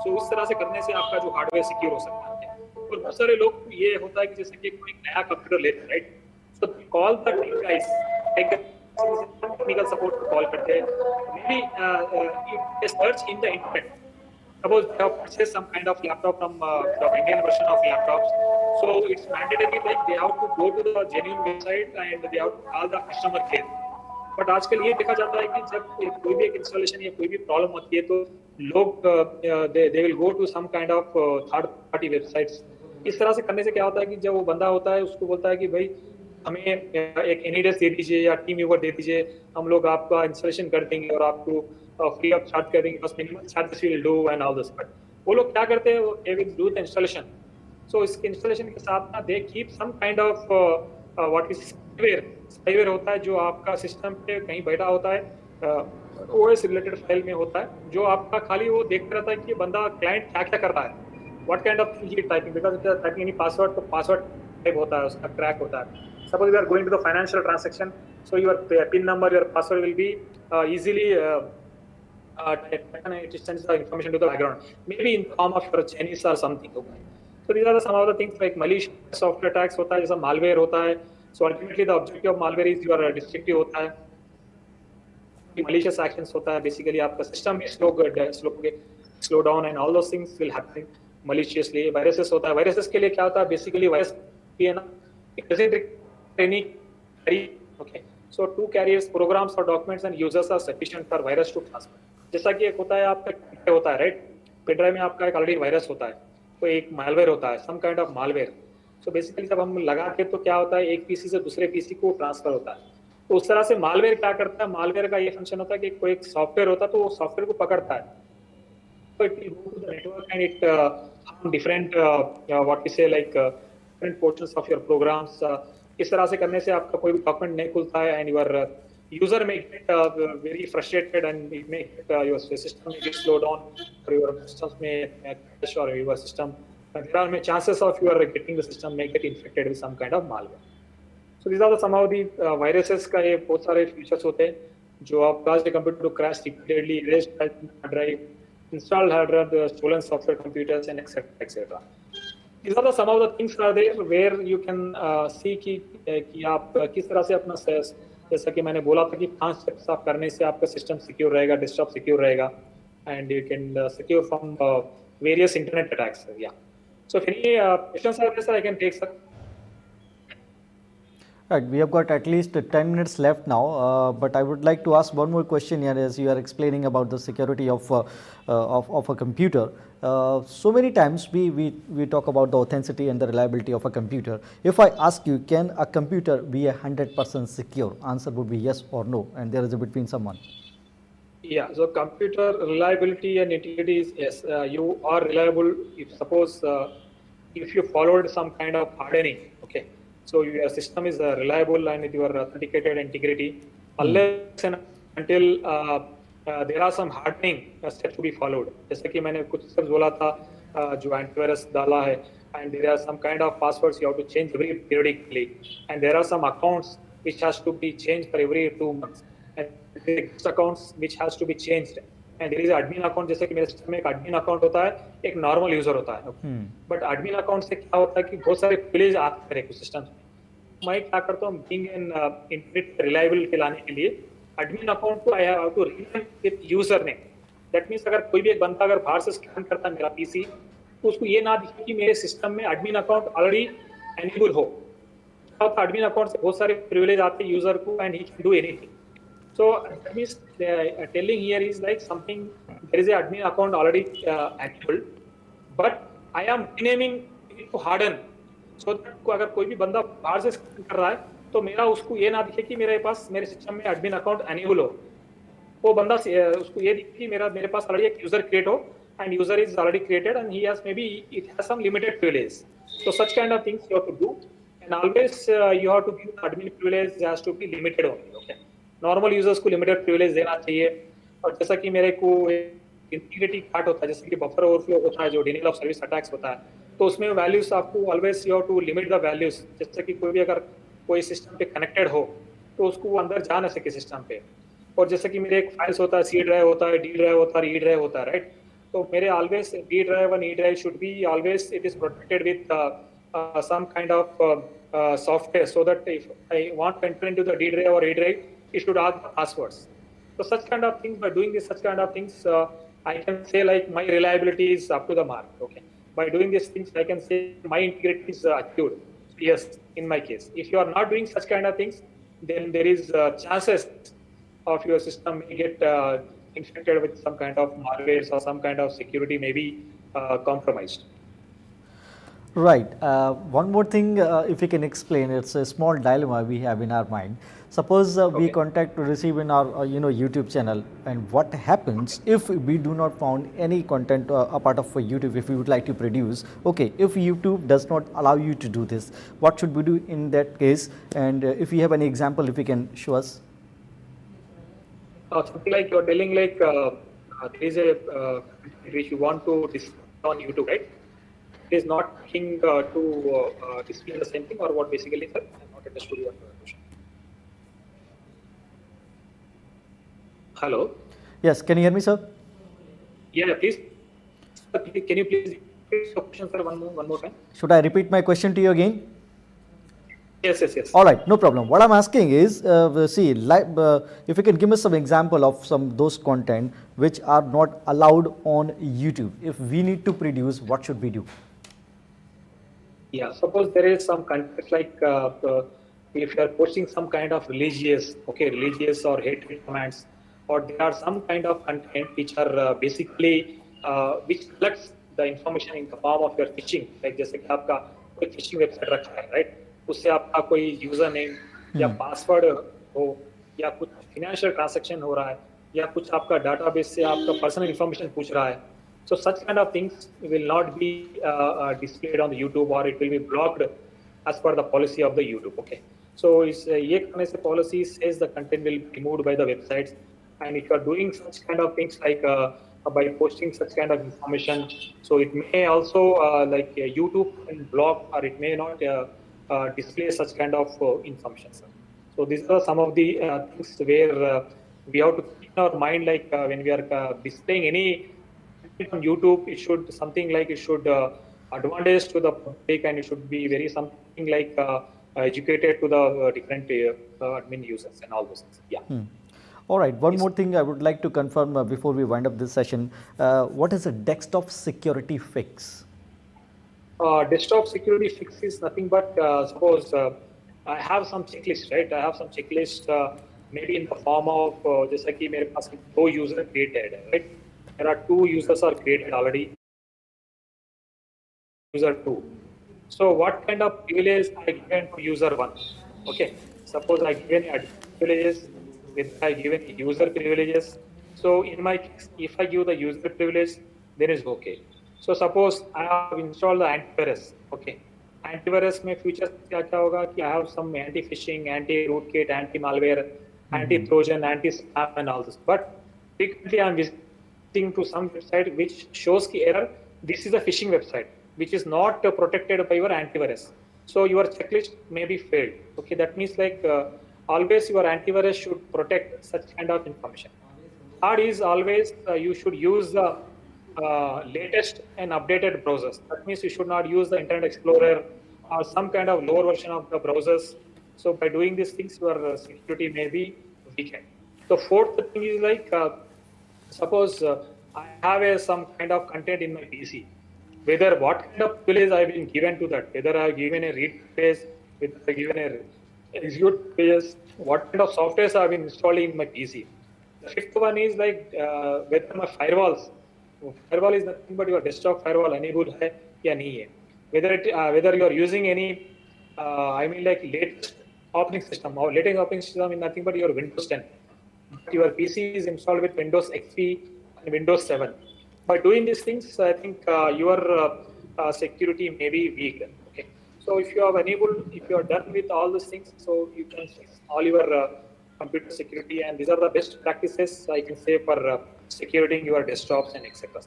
सो उस तरह से करने से आपका जो हार्डवेयर सिक्योर हो सकता है। और बहुत सारे लोग ये होता है कि जैसे कि कोई नया कंप्यूटर लेते हैं, right, so call the team guys, technical support को कॉल करते हैं, may be search in the internet, suppose they have purchased some kind of laptop from the Indian version of laptops, so it's mandatory like they have to go to the genuine website and they have to call the customer care. But आजकल ये देखा जाता है कि जब कोई भी एक इंस्टॉलेशन या कोई भी प्रॉब्लम होती है तो लोग they will go to some kind of third party websites. इस तरह से करने से क्या होता है कि जब वो बंदा होता है उसको बोलता है कि भाई हमें एक एनीडेस दे दीजिए या टीम व्यूवर दे दीजिए, हम लोग आपका इंस्टॉलेशन कर देंगे और आपको फ्री ऑफ चार्ज कर देंगे, बस minimum charges will do and all this. But वो लोग क्या करते हैं, वो they will do the installation, so इसके इंस्टॉलेशन के साथ ना they keep some kind of what is spyware होता है जो आपका सिस्टम पे कहीं बैठा होता है, ओएस रिलेटेड फाइल में होता है, जो आपका खाली वो देखता रहता है कि बंदा क्लाइंट क्या क्या कर रहा है, what kind of thing he is typing, because if you are typing any password, तो password type होता है, उसका crack होता है. Suppose you are going to the financial transaction, so your PIN number, your password will be easily it sends the information to the background, maybe in the form of your Chinese or something. Okay. So these are some of the things like malicious software attacks होता है, जैसा malware होता है. So ultimately the objective of malware is your destructive होता है. Malicious actions होता है, basically आपका system में slow down and all those things will happen maliciously. Viruses होता है, viruses के लिए क्या होता है, basically virus है ना, it doesn't require any carry. Okay. So two carriers, programs or documents and users are sufficient for virus to transfer. जैसा कि एक होता है आपका होता है, राइट, पेन ड्राइव में आपका एक ऑलरेडी वायरस होता है, तो एक मालवेयर होता है, some kind of malware. So basically जब हम लगा के तो क्या होता है, एक पीसी से दूसरे पीसी को ट्रांसफर होता है. तो उस तरह से मालवेयर क्या करता है, मालवेयर का ये फंक्शन होता है कि कोई एक सॉफ्टवेयर होता है तो वो सॉफ्टवेयर को पकड़ता है, तो it will go to the network and it harm different what we say like different portions of your programs. इस तरह से करने से आपका कोई भी डॉक्यूमेंट नहीं खुलता है and your user may get very frustrated and it may get, your system may get slowed down, or your systems may crash, or your system, there are chances of your getting the system may get infected with some kind of malware. So these are some of the viruses का ये बहुत सारे features होते हैं जो आप cause the computer to crash repeatedly, erase hard drive, install hard drive, stolen software computers and etc. etc. These are some of the things are there where you can see कि आप किस तरह से अपना जैसा कि मैंने बोला था कि 5 स्टेप्स आप करने से आपका सिस्टम सिक्योर रहेगा, डेस्कटॉप सिक्योर रहेगा, and you can secure from various internet attacks. या सो if any questions are there, sir, I can take, sir. Right, we have got at least 10 minutes left now, but I would like to ask one more question here as you are explaining about the security of a computer. So many times we talk about the authenticity and the reliability of a computer. If I ask you, can a computer be 100% secure? Answer would be yes or no, and there is a between someone. Yeah, so computer reliability and integrity is yes. You are reliable if suppose if you followed some kind of hardening. Okay. So your system is reliable and with your authenticated integrity, unless and until there are some hardening steps to be followed. जैसे कि मैंने कुछ steps बोला था जो Antivirus डाला है, and there are some kind of passwords you have to change every periodically, and there are some accounts which has to be changed for every 2 months, and there is accounts which has to be changed, and there is admin account. जैसे कि मेरे system में एक admin account होता है, एक normal user होता है, but admin account से क्या होता है कि बहुत सारे privilege आते हैं सिस्टम में. मैं क्या करता हूँ, being an internet reliability लाने के लिए admin account को I have to rename with user name. That means अगर कोई भी एक बंदा अगर बाहर से स्कैन करता है मेरा पीसी, तो उसको ये ना दिखे कि मेरे सिस्टम में admin account ऑलरेडी enable हो. admin account से बहुत सारे privilege आते हैं यूजर को and he can do anything. So that means telling here is like something, there is a admin account already enabled, but I am renaming it to harden. So that अगर कोई भी बंदा बाहर से scan कर रहा है तो मेरा उसको ये ना दिखे कि मेरे पास मेरे सिस्टम में एडमिन अकाउंट एनेबल हो. वो बंदा उसको ये दिखे कि मेरे पास ऑलरेडी एक यूजर क्रिएट हो and user is already created and he has maybe it has some limited privilege. So such kind of things you have to do, and always you have to give admin privilege has to be limited only. Okay. Normal users को limited privilege देना चाहिए. और जैसा कि मेरे को integrity part होता है, जैसे कि बफर ओवरफ्लो होता है, जो डिनायल ऑफ सर्विस अटैक्स होता है, तो उसमें वैल्यूज आपको always you have to limit the values. जैसे कि कोई भी अगर कोई सिस्टम पे कनेक्टेड हो तो उसको वो अंदर जा ना सके सिस्टम पे. और जैसे कि मेरे एक फाइल्स होता है, सी ड्राइव होता है, डी ड्राइव होता है, ई ड्राइव होता है, राइट. तो मेरे always D drive and E drive should be always it is protected with some kind of software, so that if I want to enter into the D drive or E drive, it should ask the passwords. So such kind of things, by doing this such kind of things, I can say like my reliability is up to the mark. Okay, by doing these things I can say my integrity is achieved. Yes, in my case. If you are not doing such kind of things, then there is chances of your system may get infected with some kind of malware or some kind of security may be compromised. Right. One more thing, if you can explain, it's a small dilemma we have in our mind. Suppose we contact to receive in our YouTube channel, and what happens if we do not found any content apart of YouTube if we would like to produce? Okay, if YouTube does not allow you to do this, what should we do in that case? And if you have any example, if you can show us. Something like you're telling like there is a which you want to display on YouTube, right? it is not looking to display the same thing, or what basically, sir? I'm not understood your question. Hello? Yes, can you hear me, sir? Yeah, please. Can you please repeat your question, sir, one more time? Should I repeat my question to you again? Yes. All right, no problem. What I'm asking is, if you can give me some example of some those content which are not allowed on YouTube. If we need to produce, what should we do? Yeah, suppose there is some content like if you are posting some kind of religious or hatred comments, or there are some kind of content which are basically which collects the information in the form of your phishing, like जैसे कि आपका कोई phishing website रखा है, right? उससे आपका कोई user name या पासवर्ड हो, या कुछ फाइनेंशियल ट्रांजैक्शन हो रहा है, या कुछ आपका डाटाबेस से आपका पर्सनल इंफॉर्मेशन पूछ रहा है. So such kind of things will not be displayed on the YouTube, or it will be blocked as per the policy of the YouTube. Okay. So ये करने से policy says the content will be removed by the websites, and if you are doing such kind of things like by posting such kind of information, so it may also like YouTube can block, or it may not display such kind of information. So these are some of the things where we have to keep in our mind, like when we are displaying any on YouTube, it should advantage to the public, and it should be very something like educated to the different admin users and all those things. Yeah. All right. One more thing I would like to confirm before we wind up this session. What is a desktop security fix? Desktop security fix is nothing but suppose I have some checklist, right? I have some checklist maybe in the form of जैसा कि मेरे पास दो user created है, right? There are two users are created already. User 2. So what kind of privilege I given to user 1? Okay. Suppose I given admin privileges, I given user privileges. So in my case, if I give the user privilege, then it's okay. So suppose I have installed the antivirus. Okay. Antivirus में features क्या होगा कि I have some anti-phishing, anti-rootkit, anti-malware, anti-trojan, anti-spam and all this. But frequently I'm visiting to some website which shows the error. This is a phishing website which is not protected by your antivirus. So your checklist may be failed. Okay, that means like always your antivirus should protect such kind of information. Third is always you should use the latest and updated browsers. That means you should not use the Internet Explorer or some kind of lower version of the browsers. So by doing these things, your security may be weakened. The fourth thing is like suppose I have some kind of content in my PC. Whether what kind of privilege I have been given to that, whether I have given a read page, whether I have given a execute pages, what kind of softwares I have been installing in my PC. The fifth one is like whether my firewall is nothing but your desktop firewall enabled hai ya nahi hai. Whether you are using any I mean like latest operating system, or latest operating system is nothing but your Windows 10. But your PC is installed with Windows XP and Windows 7. By doing these things, I think your security may be weak. Okay. So if you are done with all these things, so you can fix all your computer security, and these are the best practices I can say for securing your desktops and etc.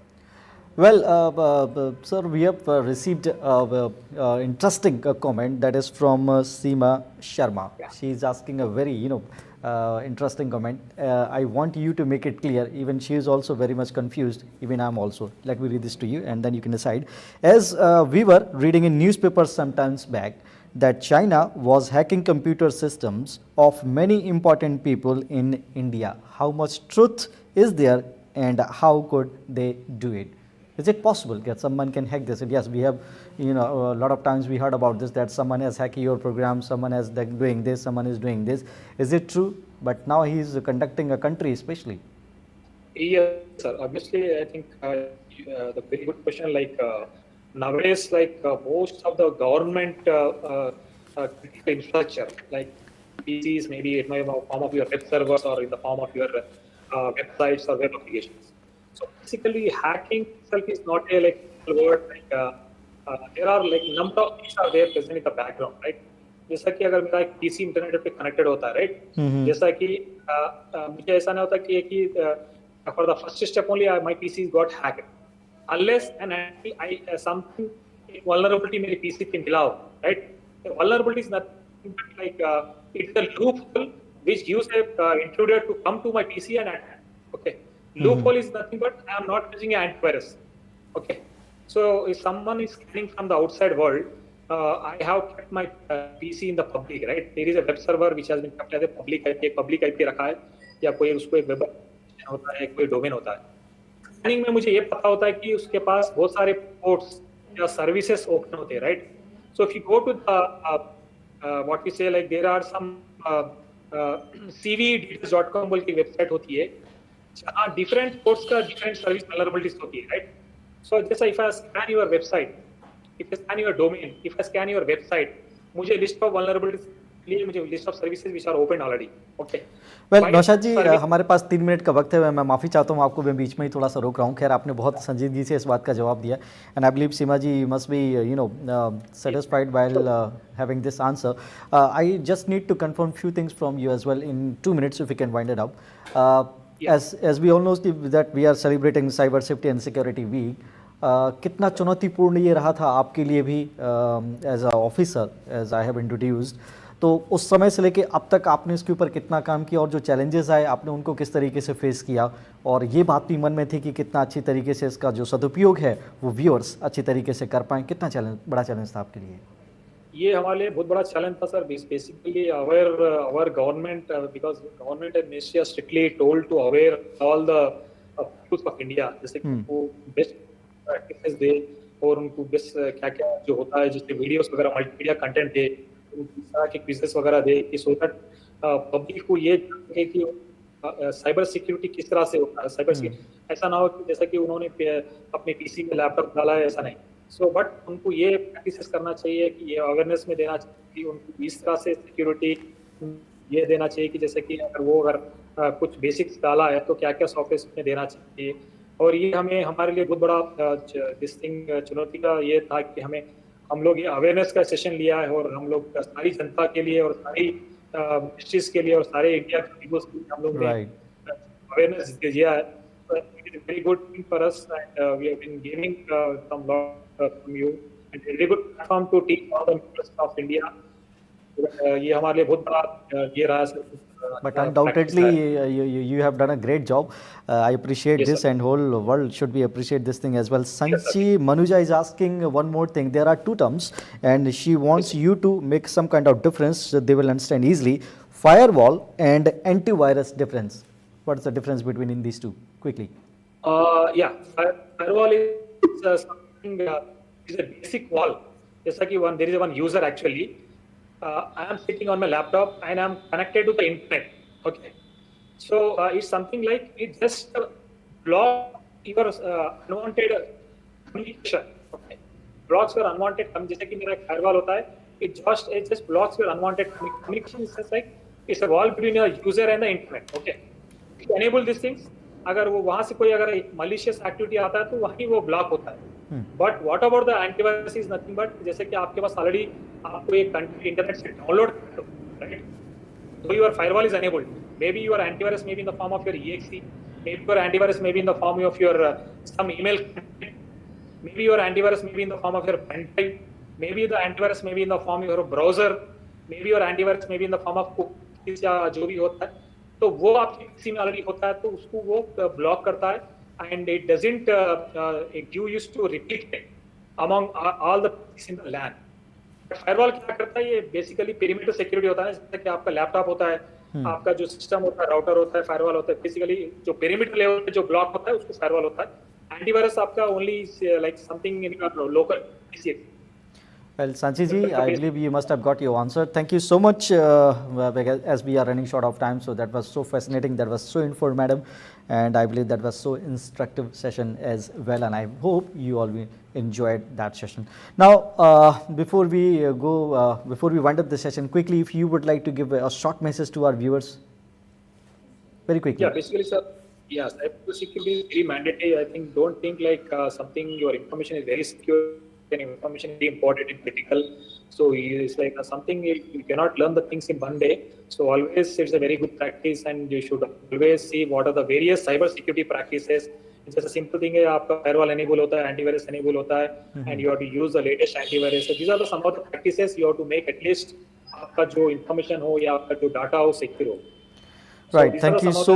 Well, sir, we have received interesting comment that is from Seema Sharma. Yeah. She is asking a very, interesting comment. I want you to make it clear. Even she is also very much confused. Even I'm also. Let me read this to you, and then you can decide. As we were reading in newspapers sometimes back that China was hacking computer systems of many important people in India. How much truth is there, and how could they do it? Is it possible that someone can hack this? And yes, we have, a lot of times we heard about this, that someone has hacked your program, someone has doing this, someone is doing this. Is it true? But now he is conducting a country especially. Yes, sir. Obviously, I think the very good question. Like nowadays, like most of the government critical infrastructure, like PCs, maybe it may be in the form of your web servers or in the form of your websites or web applications. So basically, hacking itself is not a word. Like there are like number of things are there present in the background, right? जैसा कि अगर मेरा PC internet पे connected होता है, right? जैसा कि मुझे ऐसा नहीं होता कि for the first step only my PC got hacked, unless and until something एक vulnerability मेरे PC पे मिला हो, right? The vulnerability is nothing but like it's a loophole which gives a intruder to come to my PC and attack. Okay, loophole is nothing but I am not using an antivirus. Okay, so if someone is scanning from the outside world, I have kept my PC in the public, right? There is a web server which has been kept as a public IP, एक public IP रखा है, या कोई उसको एक web होता है, कोई डोमेन होता है. स्कैनिंग में मुझे ये पता होता है कि उसके पास बहुत सारे पोर्ट्स या सर्विसेज ओपन होते हैं, right? So if you go to what we say like there are some cvdetails.com बोल की वेबसाइट होती है जहाँ डिफरेंट पोर्ट्स का डिफरेंट सर्विस वल्नरेबिलिटीज होती है, राइट? सो जैसा if I scan your website, if I scan your domain, if I scan your website, मुझे लिस्ट ऑफ वल्नरेबिलिटीज लिए मुझे list of services which are open already. Okay, well Naushad ji, हमारे पास 3 minute का वक्त है. मैं माफ़ी चाहता हूँ, आपको मैं बीच में ही थोड़ा सा रोक रहा हूँ. खैर, आपने बहुत संजीदगी से इस बात का जवाब दिया and I believe Seema ji must be satisfied while having this answer. I just need to confirm few things from you as well in 2 minutes if we can wind it up. As we all know that we are celebrating Cyber Safety and Security Week. कितना चुनौतीपूर्ण ये रहा था आपके लिए भी as a officer, as I have introduced, तो उस समय से लेके अब तक आपने इसके ऊपर कितना काम किया और जो चैलेंजेस आए आपने उनको किस तरीके से फेस किया, और ये बात भी मन में थी कि कितना अच्छी तरीके से इसका जो सदुपयोग है वो व्यूअर्स अच्छी तरीके से कर पाएँ. कितना बड़ा चैलेंज था आपके लिए? ये हमारे लिए बहुत बड़ा चैलेंज था sir. Basically our government, because government and ministry are strictly told to aware all the people of India, जैसे कि वो बेस्ट प्रैक्टिसेस दे और उनको बेस्ट क्या क्या जो होता है, जैसे वीडियोस वगैरह मल्टीमीडिया कंटेंट दे, इस तरह के क्विजेस वगैरह दे, कि सो दैट पब्लिक को ये जाने कि साइबर सिक्योरिटी किस तरह से होता है. साइबर सिक्योरिटी ऐसा ना हो कि जैसा कि उन्होंने अपने पीसी में लैपटॉप डाला है, ऐसा नहीं. सो बट उनको ये प्रैक्टिसेस करना चाहिए कि ये अवेयरनेस में देना चाहिए कि उनको इस तरह से सिक्योरिटी ये देना चाहिए कि जैसे कि अगर कुछ बेसिक्स डाला है तो क्या क्या सॉफ्टवेयर में देना चाहिए. और ये हमारे लिए बहुत बड़ा चुनौती का ये था कि हम लोग ये अवेयरनेस का सेशन लिया है और हम लोग सारी जनता के लिए और सारी मिनिस्ट्रीज के लिए और सारे इंडिया के पीपल्स के लिए हम लोग ने अवेयरनेस दिया है. It is a very good thing for us, and we have been gaining some lot from you, and a very good platform to teach all the members of India. ये हमारे लिए बहुत बड़ा ये रहा है. But undoubtedly, you have done a great job. I appreciate this, and whole world should be appreciate this thing as well. Sanchi Manuja is asking one more thing. There are 2 terms, and she wants you to make some kind of difference so they will understand easily. Firewall and antivirus difference. What is the difference between these two? Quickly. Firewall is something is a basic wall. जैसा कि there is one user actually. I am sitting on my laptop and I am connected to the internet. Okay, so it's something like it just block your unwanted communication. Okay, blocks your unwanted. जैसे कि मेरा firewall होता है, it just blocks your unwanted communication. It's just like it's a wall between your user and the internet. Okay, if you enable these things, अगर वो वहाँ से कोई अगर malicious activity आता है तो वहीं वो ब्लॉक होता है. But what about the antivirus is nothing but जैसे कि आपके पास ऑलरेडी आपको एक कंटेंट इंटरनेट से डाउनलोड कर दो, right? So your firewall is enabled. Maybe your antivirus may be in the form of your exe. Maybe your antivirus may be in the form of your some email content. Maybe your antivirus may be in the form of your pen drive. Maybe the antivirus may be in the form of your browser. Maybe your antivirus may be in the form of cookies या जो भी होता है. तो वो आपके PC में already होता है तो उसको वो ब्लॉक करता है. And it doesn't give used to repeat it among all the PCs in the LAN. Firewall क्या करता है? ये बेसिकली पेरीमीटर सिक्योरिटी होता है. जैसे कि आपका लैपटॉप होता है, आपका जो सिस्टम होता है, राउटर होता है, फायरवॉल होता है. बेसिकली जो पेरीमीटर लेवल पे जो ब्लॉक होता है उसको फायरवॉल होता है. एंटीवायरस आपका only like something in your local PC. Well, Sanchi ji, I believe you must have got your answer. Thank you so much. As we are running short of time, so that was so fascinating. That was so informative, and I believe that was so instructive session as well. And I hope you all enjoyed that session. Now, before we wind up the session, quickly, if you would like to give a short message to our viewers, very quickly. Yeah, basically, sir. Yeah, cybersecurity is very mandatory. I think don't think like something your information is very secure. And information is important and critical, so it's like something you cannot learn the things in one day. So always it's a very good practice, and you should always see what are the various cyber security practices जैसे simple thing है, आपका firewall enable होता है, antivirus enable होता है, and you have to use the latest antivirus. These are the some of the practices you have to make, at least आपका जो information हो या आपका जो डाटा हो सिक्योर हो। Right. Thank you so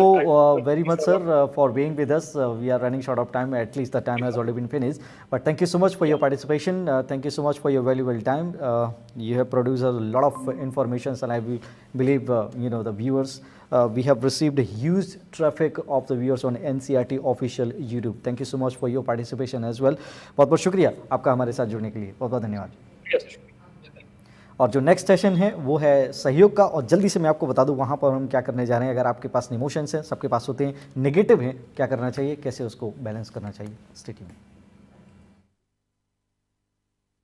very much, sir, for being with us. We are running short of time. At least the time has already been finished. But thank you so much for your participation. Thank you so much for your valuable time. You have produced a lot of information, and I believe the viewers. We have received a huge traffic of the viewers on NCERT official YouTube. Thank you so much for your participation as well. बहुत बहुत शुक्रिया आपका हमारे साथ जुड़ने के लिए। बहुत बहुत धन्यवाद। और जो नेक्स्ट सेशन है वो है सहयोग का, और जल्दी से मैं आपको बता दूं वहाँ पर हम क्या करने जा रहे हैं। अगर आपके पास इमोशंस हैं, सबके पास होते हैं, नेगेटिव हैं, क्या करना चाहिए, कैसे उसको बैलेंस करना चाहिए। Stay tuned.